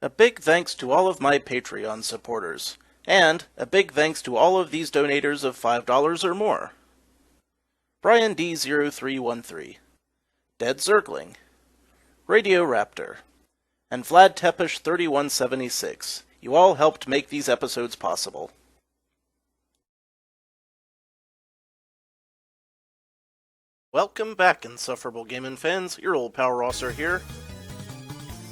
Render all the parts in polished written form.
A big thanks to all of my Patreon supporters, and a big thanks to all of these donators of $5 or more. Brian D0313, Dead Zergling, Radio Raptor, and Vlad Tepish 3176. You all helped make these episodes possible. Welcome back, Insufferable Gaming fans. Your old pal Rosser here,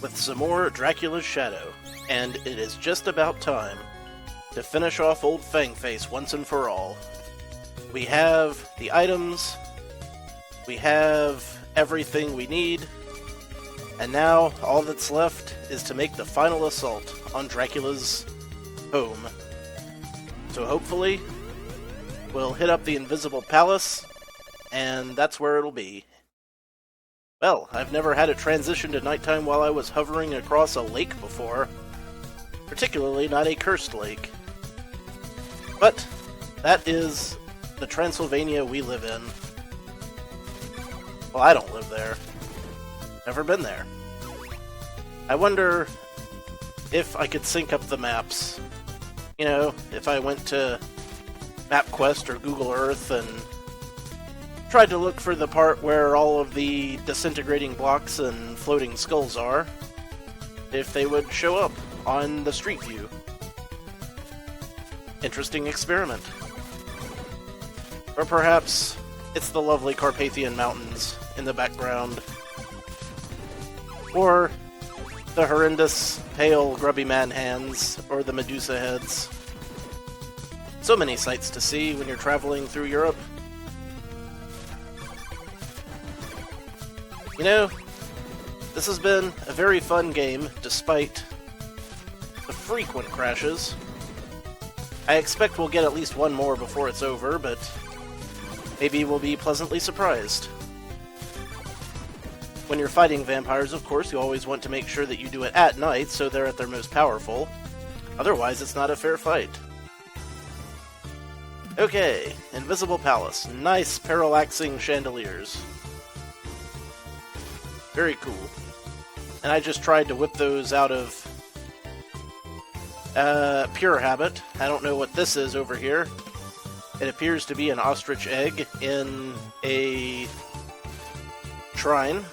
with some more Dracula's Shadow, and it is just about time to finish off old Fangface once and for all. We have the items, we have everything we need, and now all that's left is to make the final assault on Dracula's home. So hopefully, we'll hit up the Invisible Palace, and that's where it'll be. Well, I've never had it transition to nighttime while I was hovering across a lake before. Particularly not a cursed lake. But that is the Transylvania we live in. Well, I don't live there. Never been there. I wonder if I could sync up the maps. You know, if I went to MapQuest or Google Earth and tried to look for the part where all of the disintegrating blocks and floating skulls are, if they would show up on the street view. Interesting experiment. Or perhaps it's the lovely Carpathian Mountains in the background. Or the horrendous, pale, grubby man hands, or the Medusa heads. So many sights to see when you're traveling through Europe. You know, this has been a very fun game, despite the frequent crashes. I expect we'll get at least one more before it's over, but maybe we'll be pleasantly surprised. When you're fighting vampires, of course, you always want to make sure that you do it at night, so they're at their most powerful. Otherwise, it's not a fair fight. Okay, Invisible Palace. Nice parallaxing chandeliers. Very cool. And I just tried to whip those out of pure habit. I don't know what this is over here. It appears to be an ostrich egg in a shrine.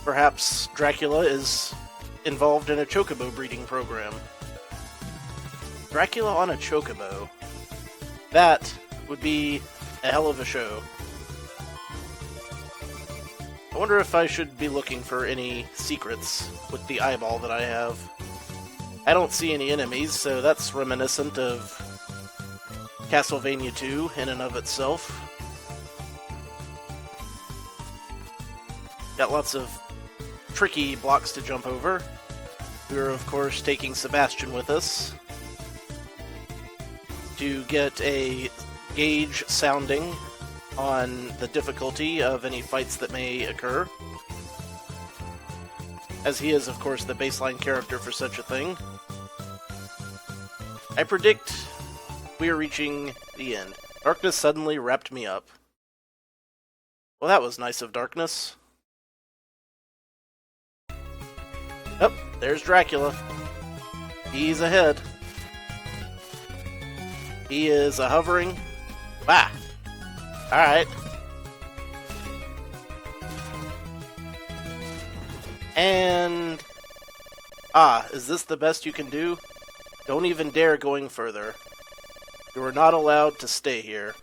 Perhaps Dracula is involved in a chocobo breeding program. Dracula on a chocobo. That would be a hell of a show. I wonder if I should be looking for any secrets with the eyeball that I have. I don't see any enemies, so that's reminiscent of Castlevania 2 in and of itself. Got lots of tricky blocks to jump over. We're, of course, taking Sebastian with us to get a gauge sounding on the difficulty of any fights that may occur, as he is, of course, the baseline character for such a thing. I predict we are reaching the end. Darkness suddenly wrapped me up. Well, that was nice of Darkness. Oh, there's Dracula. He's ahead. He is hovering. Bah! Alright. And... is this the best you can do? Don't even dare going further. You are not allowed to stay here.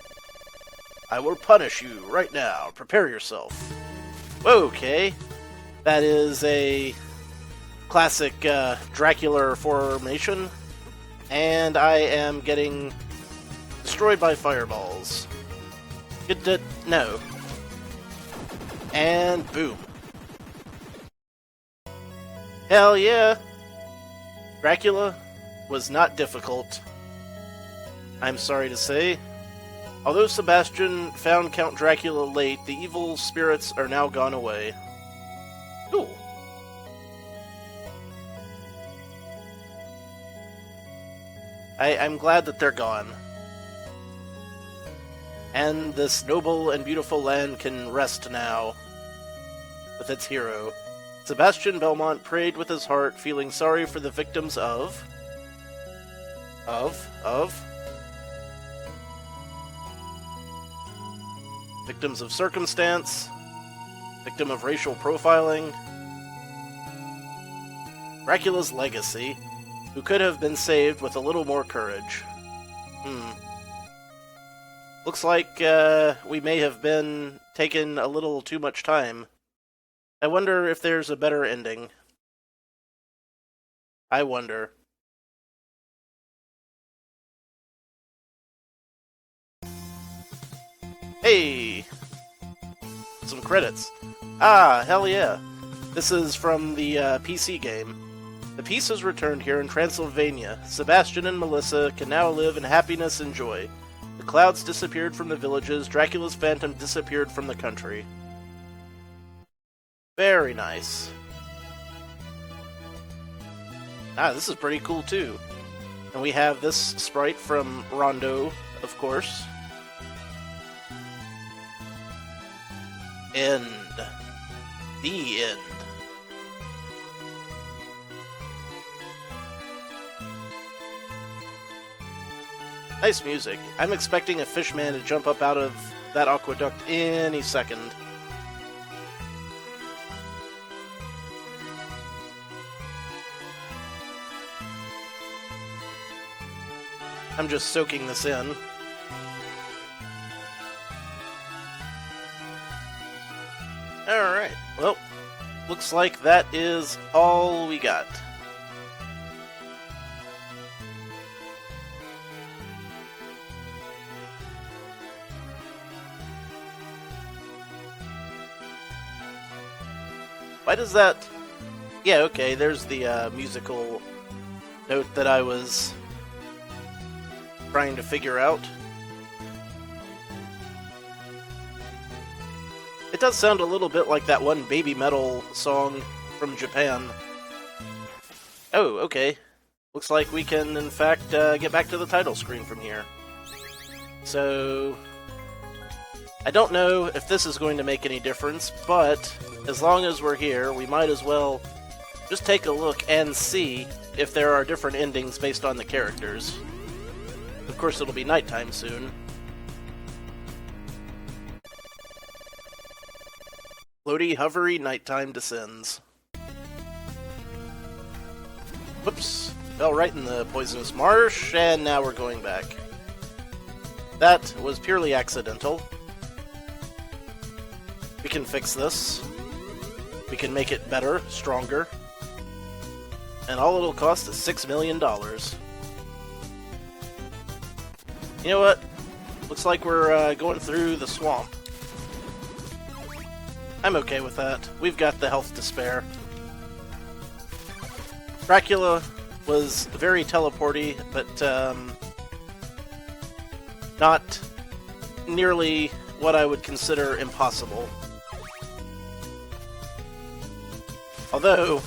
I will punish you right now. Prepare yourself. Okay. That is a classic Dracula formation. And I am getting destroyed by fireballs. Good to know. And boom. Hell yeah! Dracula was not difficult, I'm sorry to say. Although Sebastian found Count Dracula late, the evil spirits are now gone away. Cool. I'm glad that they're gone. And this noble and beautiful land can rest now with its hero, Sebastian Belmont prayed with his heart, feeling sorry for the victims of... Victims of circumstance, victim of racial profiling, Dracula's legacy, who could have been saved with a little more courage. Looks like we may have been taking a little too much time. I wonder if there's a better ending. I wonder. Hey! Some credits. Ah, hell yeah. This is from the PC game. The peace has returned here in Transylvania. Sebastian and Melissa can now live in happiness and joy. The clouds disappeared from the villages. Dracula's phantom disappeared from the country. Very nice. Ah, this is pretty cool too. And we have this sprite from Rondo, of course. End. The end. Nice music. I'm expecting a fishman to jump up out of that aqueduct any second. I'm just soaking this in. Alright, well, looks like that is all we got. Why does that... Yeah, okay, there's the musical note that I was trying to figure out. It does sound a little bit like that one Baby Metal song from Japan. Oh, okay. Looks like we can, in fact, get back to the title screen from here. So... I don't know if this is going to make any difference, but as long as we're here, we might as well just take a look and see if there are different endings based on the characters. Of course, it'll be nighttime soon. Floaty, hovery, nighttime descends. Whoops. Fell right in the poisonous marsh, and now we're going back. That was purely accidental. We can fix this. We can make it better, stronger. And all it'll cost is $6 million. You know what? Looks like we're going through the swamp. I'm okay with that. We've got the health to spare. Dracula was very teleporty, but not nearly what I would consider impossible. Although,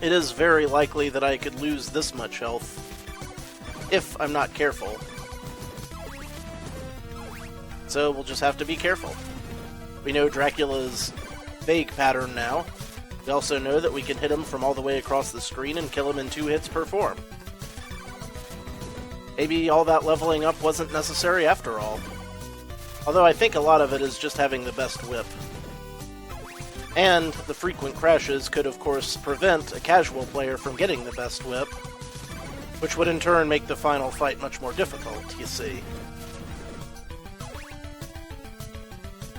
it is very likely that I could lose this much health if I'm not careful. So we'll just have to be careful. We know Dracula's vague pattern now. We also know that we can hit him from all the way across the screen and kill him in 2 hits per form. Maybe all that leveling up wasn't necessary after all. Although I think a lot of it is just having the best whip. And the frequent crashes could of course prevent a casual player from getting the best whip, which would in turn make the final fight much more difficult, you see.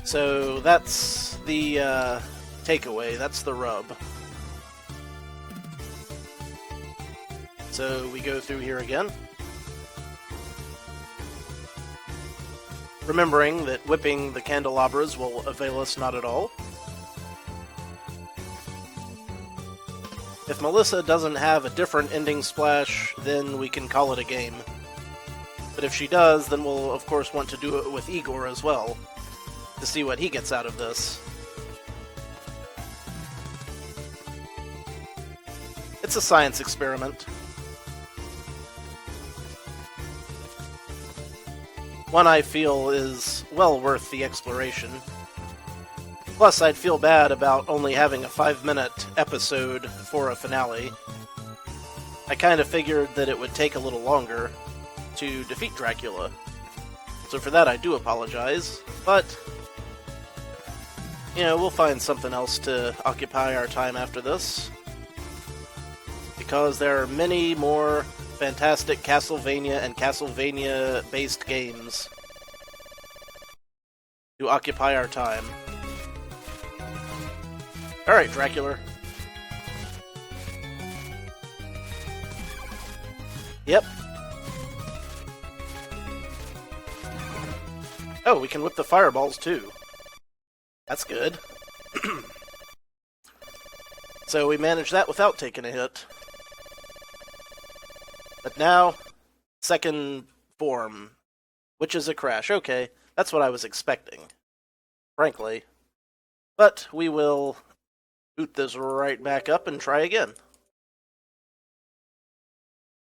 So that's the takeaway, that's the rub. So we go through here again. Remembering that whipping the candelabras will avail us not at all. If Melissa doesn't have a different ending splash, then we can call it a game. But if she does, then we'll of course want to do it with Igor as well, to see what he gets out of this. It's a science experiment. One I feel is well worth the exploration. Plus, I'd feel bad about only having a 5-minute episode for a finale. I kind of figured that it would take a little longer to defeat Dracula. So for that, I do apologize, but we'll find something else to occupy our time after this. Because there are many more fantastic Castlevania and Castlevania-based games to occupy our time. Alright, Dracula. Yep. Oh, we can whip the fireballs too. That's good. So we managed that without taking a hit. But now, second form, which is a crash. Okay, that's what I was expecting, frankly. But we will boot this right back up and try again.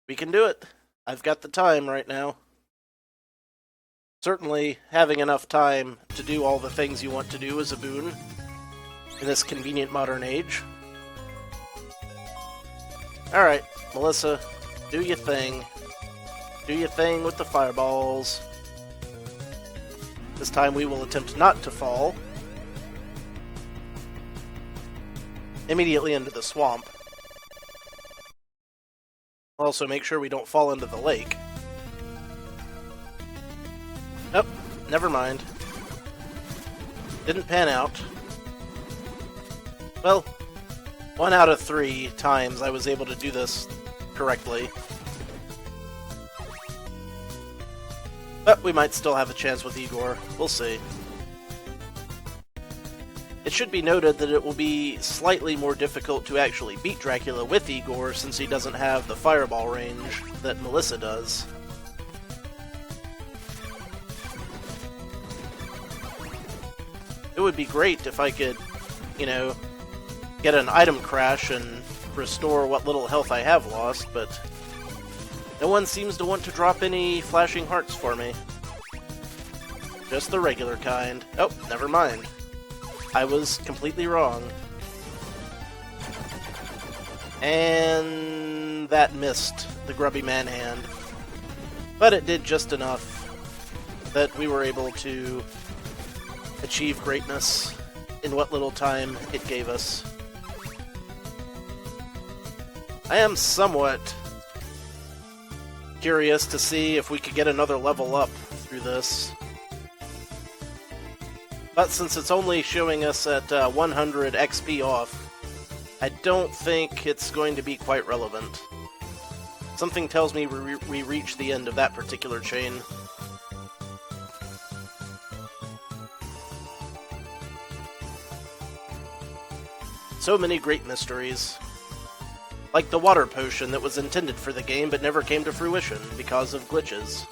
We can do it. I've got the time right now. Certainly, having enough time to do all the things you want to do is a boon in this convenient modern age. Alright, Melissa, do your thing. Do your thing with the fireballs. This time we will attempt not to fall immediately into the swamp. Also, make sure we don't fall into the lake. Nope, never mind. Didn't pan out. Well, 1 out of 3 times I was able to do this correctly. But we might still have a chance with Igor. We'll see. It should be noted that it will be slightly more difficult to actually beat Dracula with Igor since he doesn't have the fireball range that Melissa does. It would be great if I could, get an item crash and restore what little health I have lost, but no one seems to want to drop any flashing hearts for me. Just the regular kind. Oh, never mind. I was completely wrong. And that missed the grubby man hand. But it did just enough that we were able to achieve greatness in what little time it gave us. I am somewhat curious to see if we could get another level up through this. But since it's only showing us at 100 XP off, I don't think it's going to be quite relevant. Something tells me we reach the end of that particular chain. So many great mysteries. Like the water potion that was intended for the game but never came to fruition because of glitches.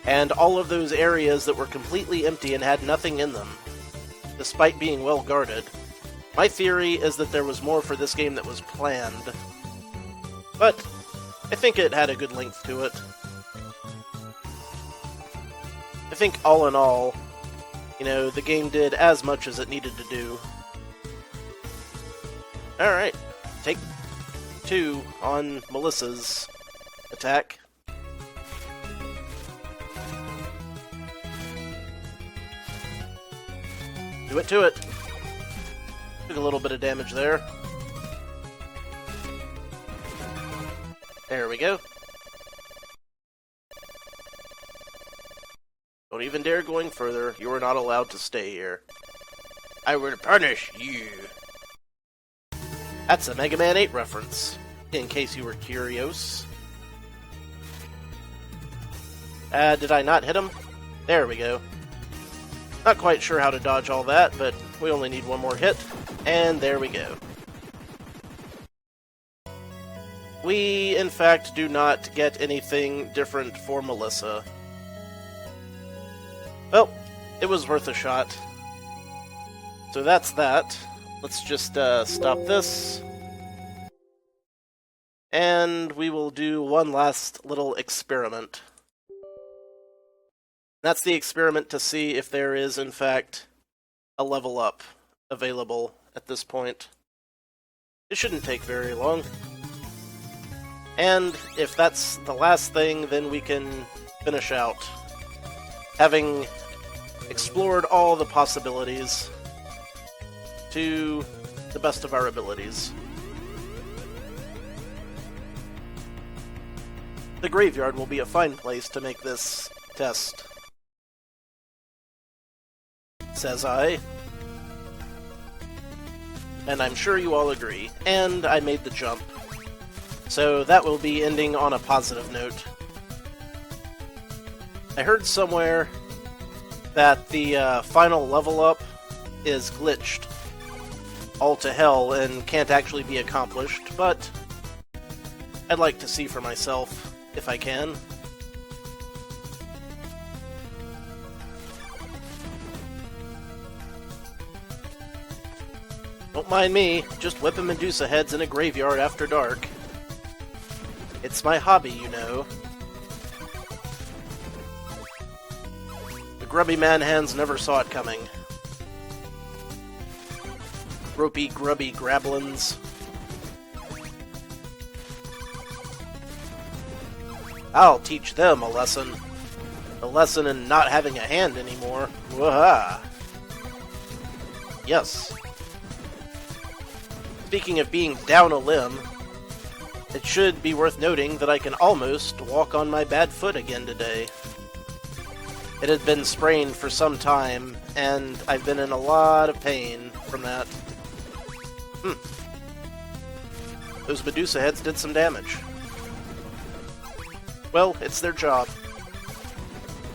And all of those areas that were completely empty and had nothing in them, despite being well guarded. My theory is that there was more for this game that was planned. But I think it had a good length to it. I think all in all, the game did as much as it needed to do. Alright, take 2 on Melissa's attack. Do it to it. Took a little bit of damage there. There we go. Don't even dare going further. You are not allowed to stay here. I will punish you. That's a Mega Man 8 reference, in case you were curious. Did I not hit him? There we go. Not quite sure how to dodge all that, but we only need one more hit, and there we go. We, in fact, do not get anything different for Melissa. Well, it was worth a shot. So that's that. Let's just stop this. And we will do one last little experiment. That's the experiment to see if there is, in fact, a level up available at this point. It shouldn't take very long. And if that's the last thing, then we can finish out, having explored all the possibilities to the best of our abilities. The graveyard will be a fine place to make this test, says I. And I'm sure you all agree. And I made the jump. So that will be ending on a positive note. I heard somewhere that the final level up is glitched all to hell and can't actually be accomplished, but I'd like to see for myself if I can. Don't mind me, just whipping Medusa heads in a graveyard after dark. It's my hobby, you know. The grubby man-hands never saw it coming. Gropey, grubby grablins. I'll teach them a lesson. A lesson in not having a hand anymore. Waha! Yes. Speaking of being down a limb, it should be worth noting that I can almost walk on my bad foot again today. It had been sprained for some time, and I've been in a lot of pain from that. Those Medusa heads did some damage. Well, it's their job.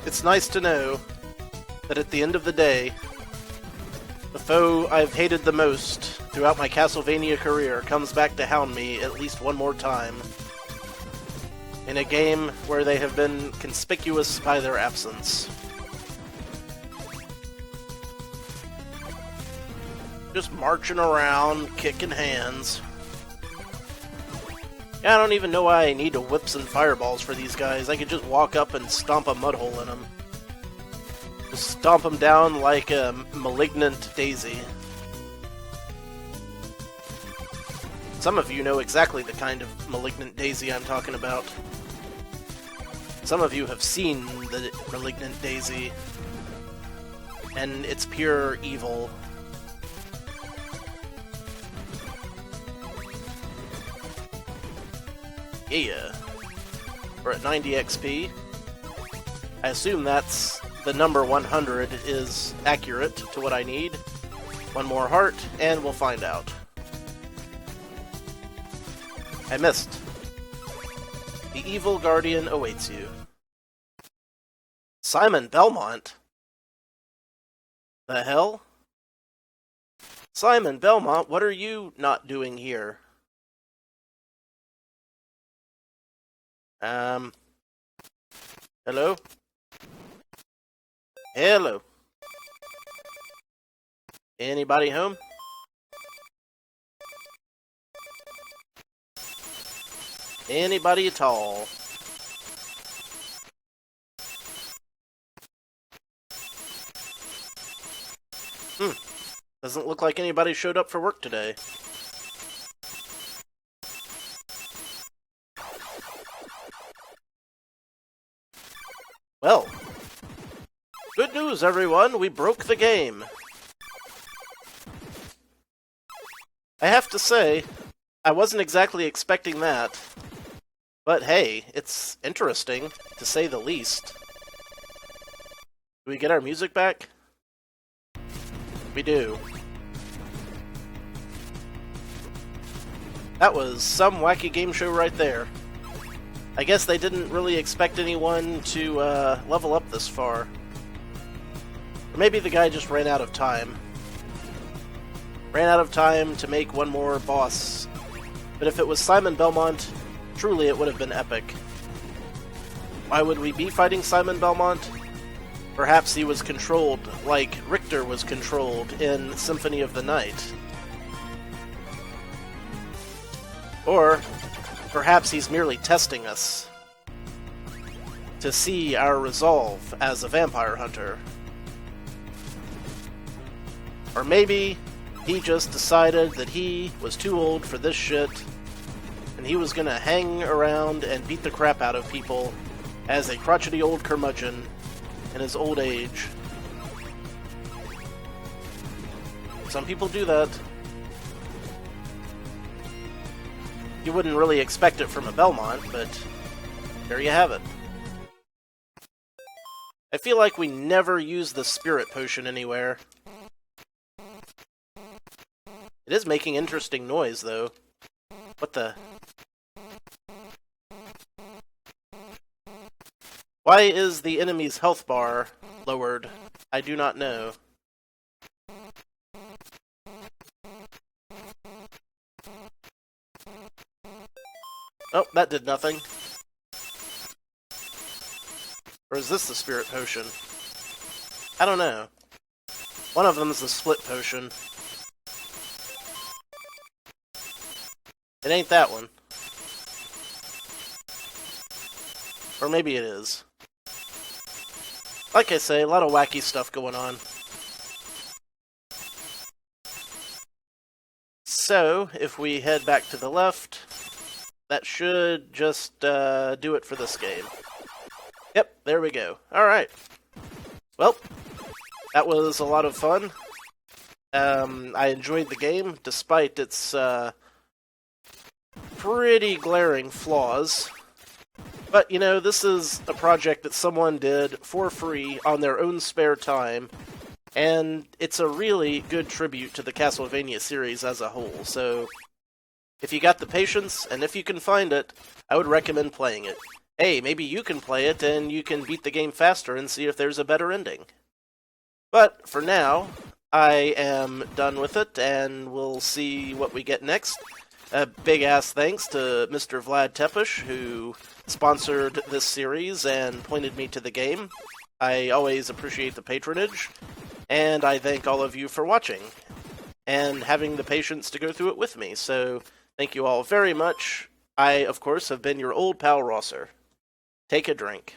It's nice to know that at the end of the day, the foe I've hated the most throughout my Castlevania career comes back to hound me at least one more time. In a game where they have been conspicuous by their absence. Just marching around, kicking hands. Yeah, I don't even know why I need to whips and fireballs for these guys. I could just walk up and stomp a mud hole in them. Just stomp them down like a malignant daisy. Some of you know exactly the kind of malignant daisy I'm talking about. Some of you have seen the malignant daisy, and it's pure evil. Yeah. We're at 90 XP. I assume that's the number 100 is accurate to what I need. One more heart, and we'll find out. I missed. The evil guardian awaits you. Simon Belmont? The hell? Simon Belmont, what are you not doing here? Hello? Hello? Anybody home? Anybody at all? Doesn't look like anybody showed up for work today. Well, good news, everyone! We broke the game! I have to say, I wasn't exactly expecting that. But hey, it's interesting, to say the least. Do we get our music back? We do. That was some wacky game show right there. I guess they didn't really expect anyone to level up this far. Or maybe the guy just ran out of time. Ran out of time to make one more boss. But if it was Simon Belmont, truly it would have been epic. Why would we be fighting Simon Belmont? Perhaps he was controlled like Richter was controlled in Symphony of the Night. Or perhaps he's merely testing us to see our resolve as a vampire hunter. Or maybe he just decided that he was too old for this shit, and he was gonna hang around and beat the crap out of people as a crotchety old curmudgeon in his old age. Some people do that. You wouldn't really expect it from a Belmont, but there you have it. I feel like we never use the spirit potion anywhere. It is making interesting noise, though. What the... Why is the enemy's health bar lowered? I do not know. Oh, that did nothing. Or is this the spirit potion? I don't know. One of them is the split potion. It ain't that one. Or maybe it is. Like I say, a lot of wacky stuff going on. So, if we head back to the left, that should just do it for this game. Yep, there we go. Alright. Well, that was a lot of fun. I enjoyed the game, despite its pretty glaring flaws. But, you know, this is a project that someone did for free on their own spare time, and it's a really good tribute to the Castlevania series as a whole, so if you got the patience, and if you can find it, I would recommend playing it. Hey, maybe you can play it, and you can beat the game faster and see if there's a better ending. But, for now, I am done with it, and we'll see what we get next. A big-ass thanks to Mr. Vlad Tepish, who sponsored this series and pointed me to the game. I always appreciate the patronage, and I thank all of you for watching, and having the patience to go through it with me, so thank you all very much. I, of course, have been your old pal Rosser. Take a drink.